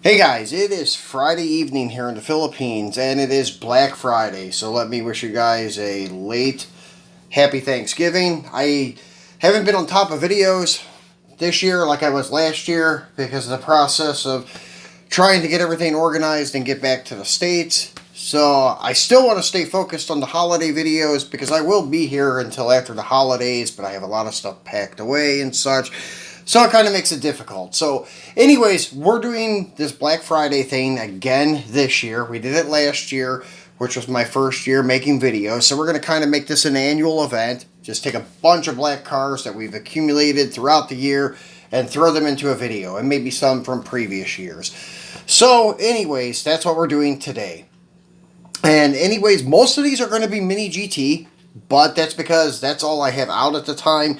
Hey guys, it is Friday evening here in the Philippines and it is Black Friday, so let me wish you guys a late happy Thanksgiving. I haven't been on top of videos this year like I was last year because of the process of trying to get everything organized and get back to the States. So I still want to stay focused on the holiday videos because I will be here until after the holidays, but I have a lot of stuff packed away and such. So it kind of makes it difficult. So anyways, we're doing this Black Friday thing again this year. We did it last year, which was my first year making videos. So we're going to kind of make this an annual event. Just take a bunch of black cars that we've accumulated throughout the year and throw them into a video, and maybe some from previous years. So anyways, that's what we're doing today. And anyways, most of these are going to be MiniGT, but that's because that's all I have out at the time.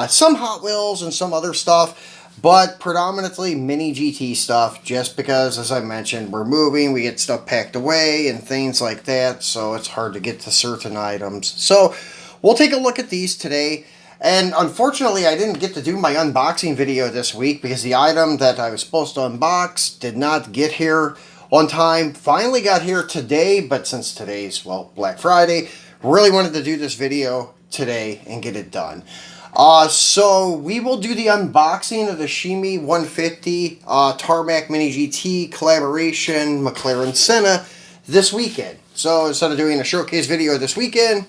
Some Hot Wheels and some other stuff, but predominantly MiniGT stuff, just because, as I mentioned, we're moving, we get stuff packed away and things like that, so it's hard to get to certain items. So we'll take a look at these today. And unfortunately, I didn't get to do my unboxing video this week because the item that I was supposed to unbox did not get here on time. Finally got here today, but since today's, well, Black Friday, really wanted to do this video today and get it done. So we will do the unboxing of the Shimi 150 Tarmac Mini GT collaboration McLaren Senna this weekend. So instead of doing a showcase video this weekend,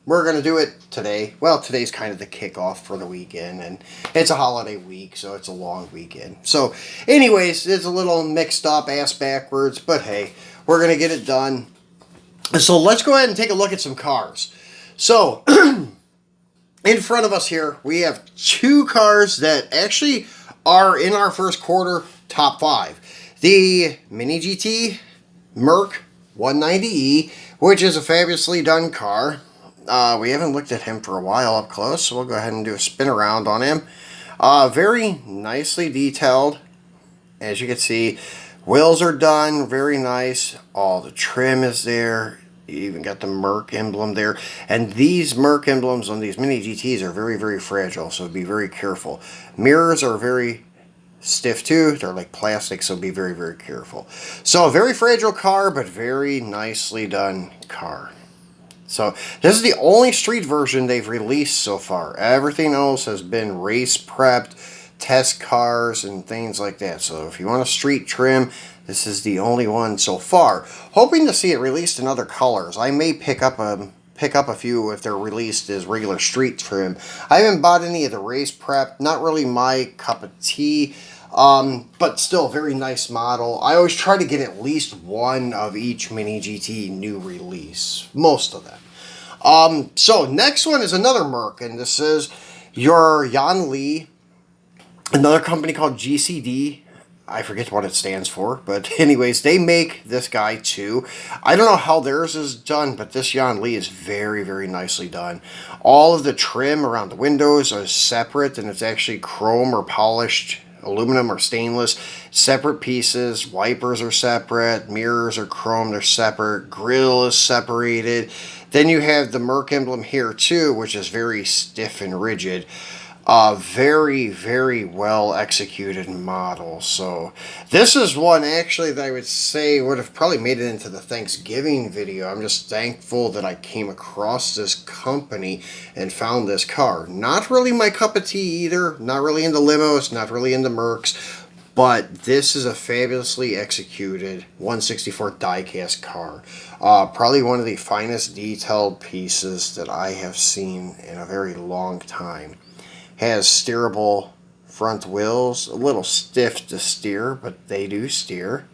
we're going to do it today. Well, today's kind of the kickoff for the weekend, and it's a holiday week, so it's a long weekend. So anyways, it's a little mixed up, ass backwards, but hey, we're going to get it done. So let's go ahead and take a look at some cars. So in front of us here, we have two cars that actually are in our first quarter top 5. The MiniGT Merc 190E, which is a fabulously done car. We haven't looked at him for a while up close, so we'll go ahead and do a spin around on him. Very nicely detailed. As you can see, wheels are done, very nice. All the trim is there. You even got the Merc emblem there. And these Merc emblems on these Mini GTs are very, very fragile, so be very careful. Mirrors are very stiff too. They're like plastic, so be very, very careful. So a very fragile car, but very nicely done car. So this is the only street version they've released so far. Everything else has been race prepped, test cars, and things like that. So if you want a street trim, this is the only one so far. Hoping to see it released in other colors. I may pick up a few if they're released as regular street trim. I haven't bought any of the race prep. Not really my cup of tea. But still, very nice model. I always try to get at least one of each Mini GT new release. Most of them. So next one is another Merc, and this is your Yuanli, another company called GCD. I forget what it stands for, but anyways, they make this guy too. I don't know how theirs is done, but this Yuanli is very, very nicely done. All of the trim around the windows are separate, and it's actually chrome or polished aluminum or stainless, separate pieces. Wipers are separate, mirrors are chrome, they're separate, grill is separated. Then you have the Merc emblem here too, which is very stiff and rigid. Very, very well executed model. So this is one actually that I would say would have probably made it into the Thanksgiving video. I'm just thankful that I came across this company and found this car. Not really my cup of tea either. Not really into limos, not really into Mercs. But this is a fabulously executed 164 diecast car. Probably one of the finest detailed pieces that I have seen in a very long time. Has steerable front wheels, a little stiff to steer, but they do steer.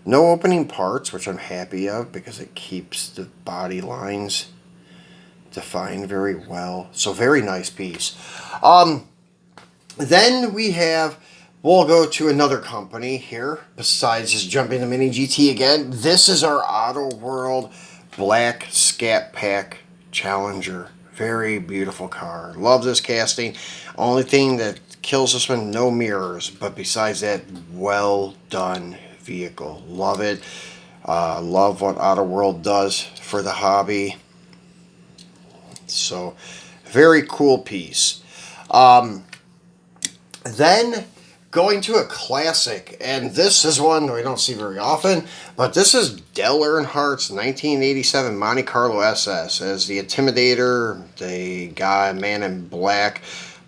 No opening parts, which I'm happy of because it keeps the body lines defined very well. So very nice piece. Then we'll go to another company here, besides just jumping to Mini GT again. This is our Autoworld Black Scat Pack Challenger. Very beautiful car. Love this casting. Only thing that kills this one, no mirrors. But besides that, well done vehicle. Love it. Love what Autoworld does for the hobby. So, very cool piece. Then going to a classic, and this is one we don't see very often, but this is Dale Earnhardt's 1987 Monte Carlo SS as the Intimidator, the guy, man in black.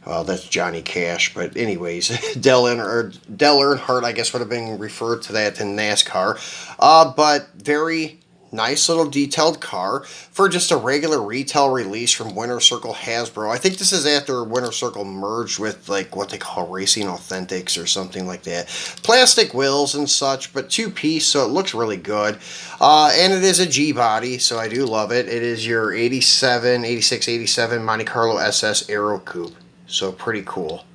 Well, that's Johnny Cash, but anyways, Dale Earnhardt, I guess, would have been referred to that in NASCAR. But very nice little detailed car for just a regular retail release from Winter Circle Hasbro. I think this is after Winter Circle merged with like what they call Racing Authentics or something like that. Plastic wheels and such, but two-piece, so it looks really good. And it is a G-body, so I do love it. It is your 86, 87 Monte Carlo SS Aero Coupe. So pretty cool.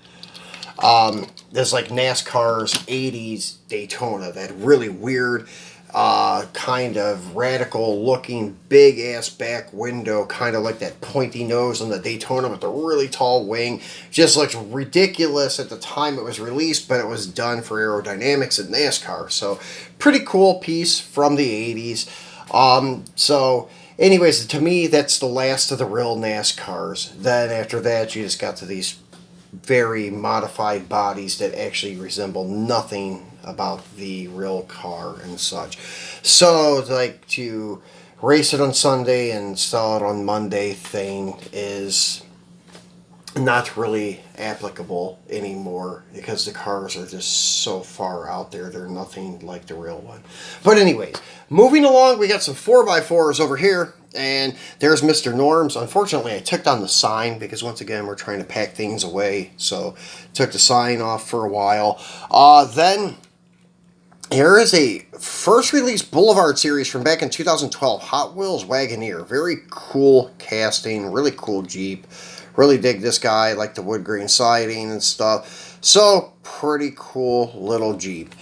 There's like NASCAR's 80s Daytona, that really weird, kind of radical looking big ass back window, kind of like that pointy nose on the Daytona with the really tall wing. Just looks ridiculous at the time it was released, but it was done for aerodynamics in NASCAR. So pretty cool piece from the 80s. So anyways, to me, that's the last of the real NASCARs. Then after that, you just got to these very modified bodies that actually resemble nothing about the real car and such. So, like, to race it on Sunday and sell it on Monday thing is not really applicable anymore because the cars are just so far out there. They're nothing like the real one. But anyways, moving along, we got some 4x4s over here. And there's Mr. Norms. Unfortunately, I took down the sign because, once again, we're trying to pack things away. So, took the sign off for a while. Then, here is a first release Boulevard series from back in 2012. Hot Wheels Wagoneer. Very cool casting. Really cool Jeep. Really dig this guy. I like the wood grain siding and stuff. So, pretty cool little Jeep.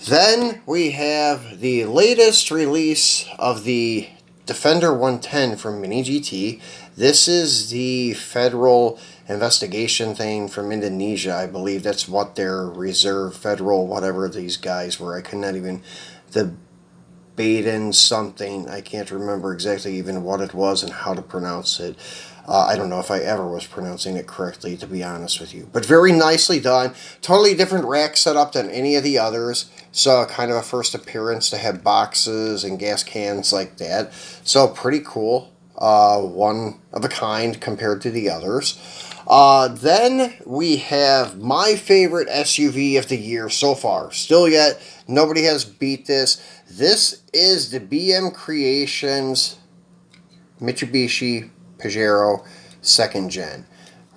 Then, we have the latest release of the Defender 110 from MiniGT. This is the federal investigation thing from Indonesia. I believe that's what their reserve federal whatever these guys were. I could not even, the Baden something, I can't remember exactly even what it was and how to pronounce it. I don't know if I ever was pronouncing it correctly, to be honest with you. But very nicely done. Totally different rack setup than any of the others. So kind of a first appearance to have boxes and gas cans like that. So pretty cool. One of a kind compared to the others. Then we have my favorite SUV of the year so far. Still yet, nobody has beat this. This is the BM Creations Mitsubishi Pajero 2nd Gen.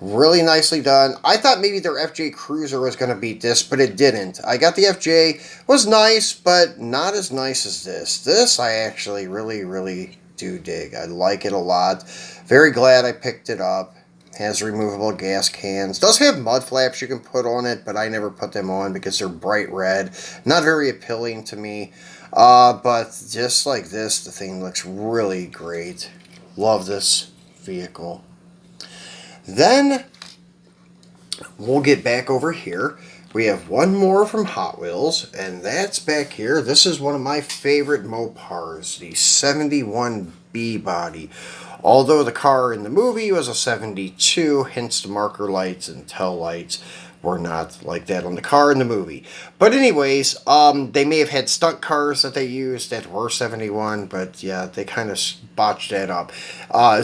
Really nicely done. I thought maybe their FJ Cruiser was going to beat this, but it didn't. I got the FJ. Was nice, but not as nice as this. This I actually really do dig. I like it a lot. Very glad I picked it up. Has removable gas cans. Does have mud flaps you can put on it, but I never put them on because they're bright red. Not very appealing to me. But just like this, the thing looks really great. Love this vehicle. Then we'll get back over here. We have one more from Hot Wheels, and that's back here. This is one of my favorite Mopars, the 71B body. Although the car in the movie was a 72, hence the marker lights and tail lights were not like that on the car in the movie. But anyways, they may have had stunt cars that they used that were 71, but yeah, they kind of botched that up.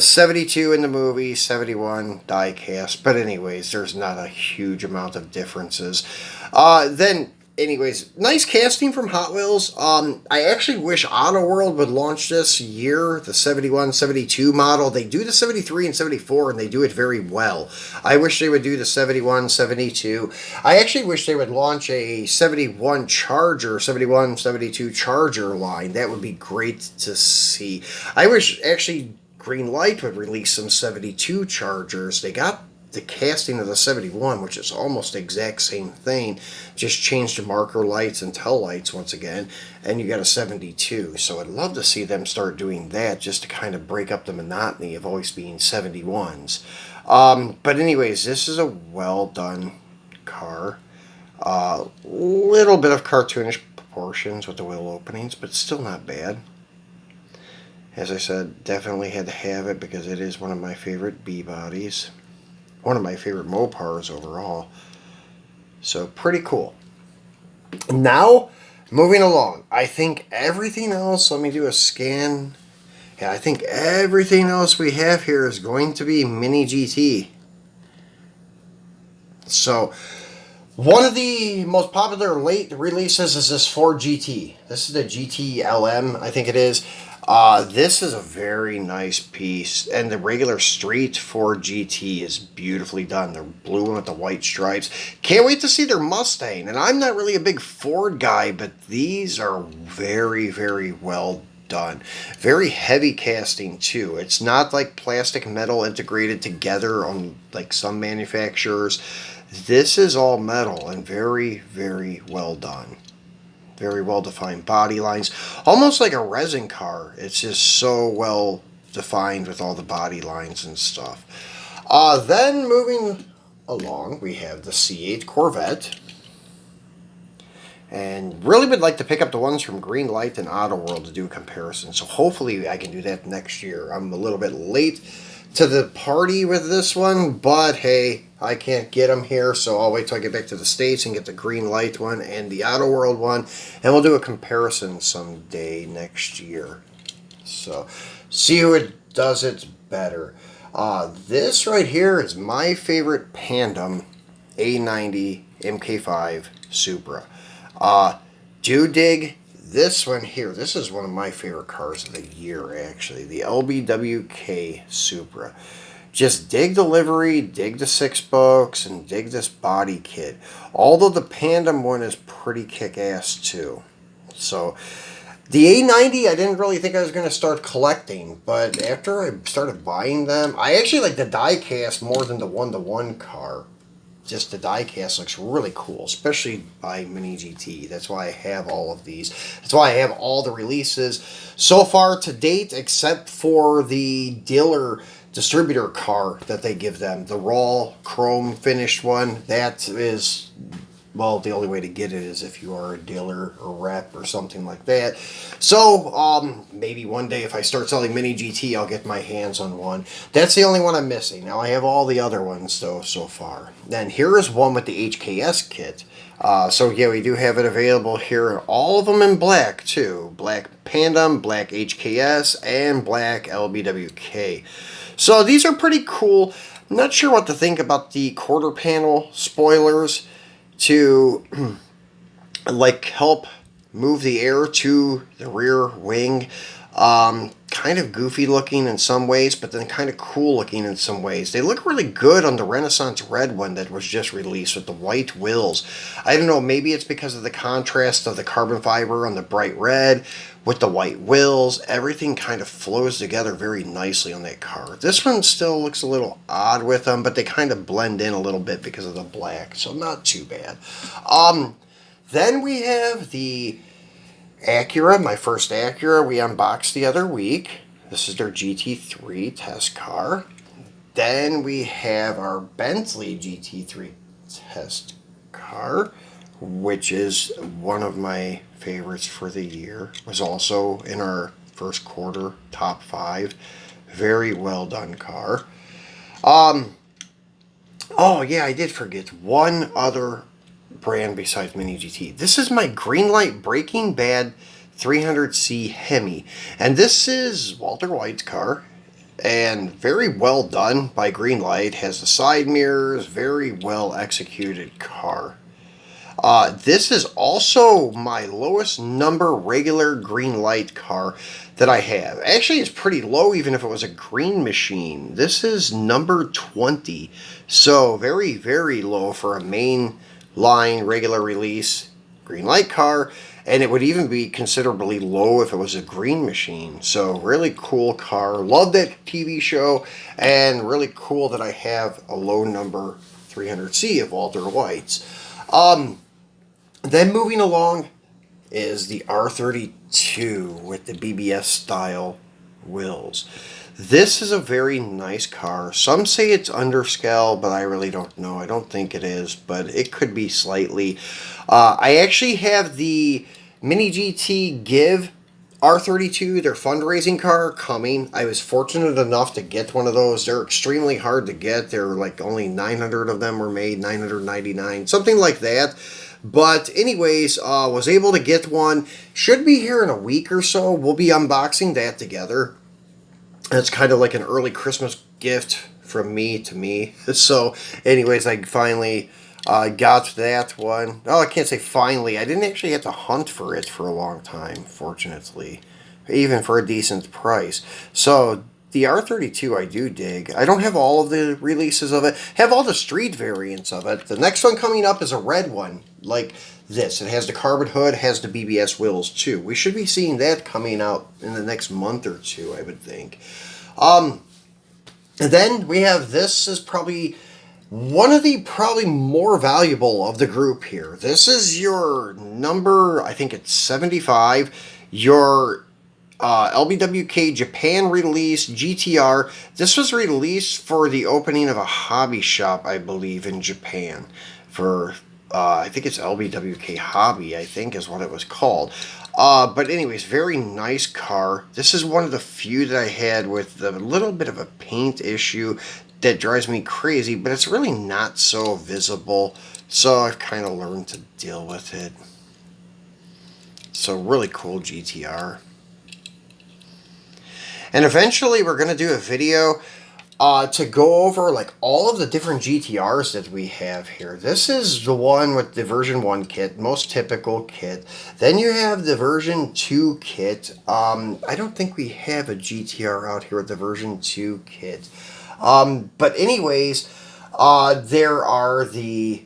72 in the movie, 71 Diecast, but anyways, there's not a huge amount of differences. Then anyways, nice casting from Hot Wheels. I actually wish Autoworld would launch this year, the 71, 72 model. They do the 73 and 74, and they do it very well. I wish they would do the 71, 72. I actually wish they would launch a 71 Charger, 71, 72 Charger line. That would be great to see. I wish, actually, Greenlight would release some 72 Chargers. They got the casting of the 71, which is almost the exact same thing, just changed the marker lights and tail lights once again, and you got a 72. So I'd love to see them start doing that just to kind of break up the monotony of always being 71s. But anyways, this is a well done car. Little bit of cartoonish proportions with the wheel openings, but still not bad. As I said, definitely had to have it because it is one of my favorite B bodies. One of my favorite Mopars overall. So pretty cool. Now, moving along, I think everything else, let me do a scan. Yeah, I think everything else we have here is going to be MiniGT. So, one of the most popular late releases is this Ford GT. This is the GT I think it is. This is a very nice piece, and the regular street Ford GT is beautifully done. The blue one with the white stripes. Can't wait to see their Mustang, and I'm not really a big Ford guy, but these are very, very well done. Very heavy casting too. It's not like plastic metal integrated together on like some manufacturers. This is all metal and very, very well done. Very well defined body lines. Almost like a resin car. It's just so well defined with all the body lines and stuff. Then moving along, we have the C8 Corvette. And really would like to pick up the ones from Greenlight and Autoworld to do a comparison. So hopefully I can do that next year. I'm a little bit late to the party with this one, but hey, I can't get them here, so I'll wait till I get back to the States and get the Greenlight one and the Autoworld one, and we'll do a comparison someday next year. So, see who it does it better. This right here is my favorite Pandem A90 MK5 Supra. Do dig this one here. This is one of my favorite cars of the year, actually. The LBWK Supra. Just dig the livery, dig the 6 spokes, and dig this body kit. Although the Pandem one is pretty kick-ass too. So, the A90, I didn't really think I was going to start collecting, but after I started buying them, I actually like the diecast more than the one-to-one car. Just the diecast looks really cool, especially by MiniGT. That's why I have all of these. That's why I have all the releases so far to date, except for the dealer distributor car that they give them. The raw chrome finished one. That is, well, the only way to get it is if you are a dealer or rep or something like that. So, maybe one day if I start selling MiniGT, I'll get my hands on one. That's the only one I'm missing. Now, I have all the other ones, though, so far. Then here is one with the HKS kit. So, yeah, we do have it available here. All of them in black, too. Black Pandem, black HKS, and black LBWK. So, these are pretty cool. I'm not sure what to think about the quarter panel spoilers to like help move the air to the rear wing. Kind of goofy looking in some ways, but then kind of cool looking in some ways. They look really good on the Renaissance Red one that was just released with the white wheels. I don't know, maybe it's because of the contrast of the carbon fiber on the bright red with the white wheels. Everything kind of flows together very nicely on that car. This one still looks a little odd with them, but they kind of blend in a little bit because of the black, so not too bad. Then we have the Acura, my first Acura, we unboxed the other week. This is their GT3 test car. Then we have our Bentley GT3 test car, which is one of my favorites for the year. Was also in our first quarter top 5. Very well done car. Oh yeah, I did forget one other brand besides MiniGT. This is my Greenlight Breaking Bad 300C Hemi, and this is Walter White's car, and very well done by Greenlight. Has the side mirrors, very well executed car. This is also my lowest number regular Greenlight car that I have. Actually, it's pretty low even if it was a green machine. This is number 20, so very, very low for a main line regular release Greenlight car, and it would even be considerably low if it was a green machine. So really cool car. Love that TV show, and really cool that I have a low number 300C of Walter White's. Then moving along is the R32 with the BBS style wheels. This is a very nice car. Some say it's underscale, but I really don't know. I don't think it is, but it could be slightly. I actually have the MiniGT Give R32, their fundraising car, coming. I was fortunate enough to get one of those. They're extremely hard to get. They're like only 900 of them were made, 999, something like that. But anyways, was able to get one. Should be here in a week or so. We'll be unboxing that together. It's kind of like an early Christmas gift from me to me. So anyways, I finally got that one. Oh, I can't say finally. I didn't actually have to hunt for it for a long time, fortunately. Even for a decent price. So the R32 I do dig. I don't have all of the releases of it. Have all the street variants of it. The next one coming up is a red one, like this. It has the carbon hood, has the BBS wheels too. We should be seeing that coming out in the next month or two, I would think. And then we have, this is probably one of the probably more valuable of the group here. This is your number, I think it's 75, your LBWK Japan release GTR. This was released for the opening of a hobby shop, I believe, in Japan. For, I think it's LBWK Hobby, I think is what it was called. But anyways, very nice car. This is one of the few that I had with a little bit of a paint issue that drives me crazy, but it's really not so visible. So I've kind of learned to deal with it. So really cool GTR. And eventually we're going to do a video to go over like all of the different GTRs that we have here. This is the one with the version 1 kit, most typical kit. Then you have the version 2 kit. I don't think we have a GTR out here with the version 2 kit. But anyways, there are the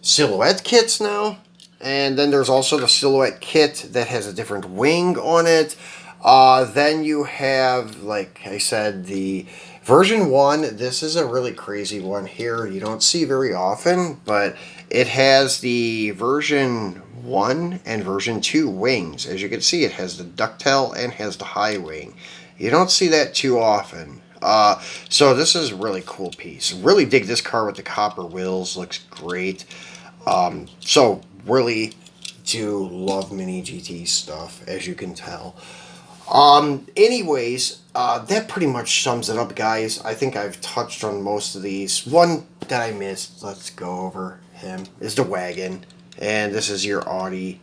silhouette kits now. And then there's also the silhouette kit that has a different wing on it. Then you have, like I said, the version 1. This is a really crazy one here. You don't see very often, but it has the version 1 and version 2 wings. As you can see, it has the ducktail and has the high wing. You don't see that too often. So this is a really cool piece. Really dig this car with the copper wheels. Looks great. So really do love MiniGT stuff, as you can tell. Anyways, that pretty much sums it up, guys. I think I've touched on most of these. One that I missed, let's go over him, is the wagon. And this is your Audi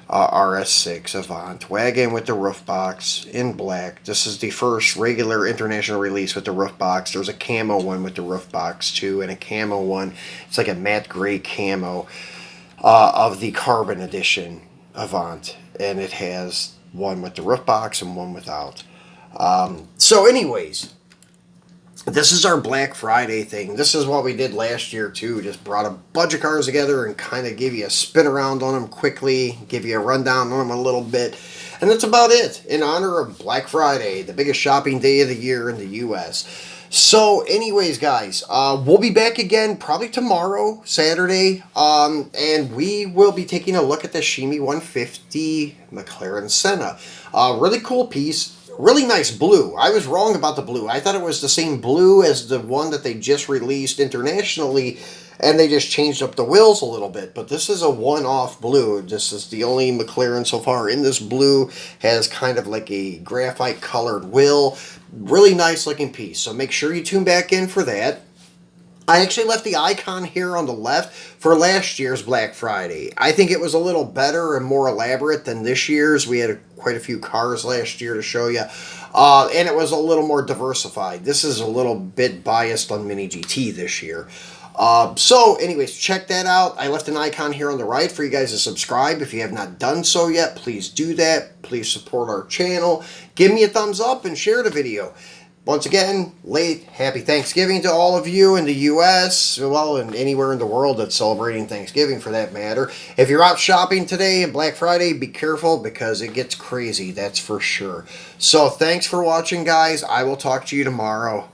RS6 Avant wagon with the roof box in black. This is the first regular international release with the roof box. There's a camo one with the roof box too, and a camo one. It's like a matte gray camo of the carbon edition Avant, and it has one with the roof box and one without. So anyways, this is our Black Friday thing. This is what we did last year too. Just brought a bunch of cars together and kind of give you a spin around on them quickly, give you a rundown on them a little bit. And that's about it in honor of Black Friday, the biggest shopping day of the year in the U.S. So anyways, guys, we'll be back again probably tomorrow, Saturday, and we will be taking a look at the Shimi 150 McLaren Senna. Really cool piece. Really nice blue. I was wrong about the blue. I thought it was the same blue as the one that they just released internationally, and they just changed up the wheels a little bit. But this is a one-off blue. This is the only McLaren so far in this blue. Has kind of like a graphite colored wheel. Really nice looking piece. So make sure you tune back in for that. I actually left the icon here on the left for last year's Black Friday. I think it was a little better and more elaborate than this year's. We had quite a few cars last year to show you. And it was a little more diversified. This is a little bit biased on MiniGT this year. So anyways, check that out. I left an icon here on the right for you guys to subscribe. If you have not done so yet, please do that. Please support our channel. Give me a thumbs up and share the video. Once again, happy Thanksgiving to all of you in the U.S., well, and anywhere in the world that's celebrating Thanksgiving for that matter. If you're out shopping today and Black Friday, be careful because it gets crazy, that's for sure. So thanks for watching, guys. I will talk to you tomorrow.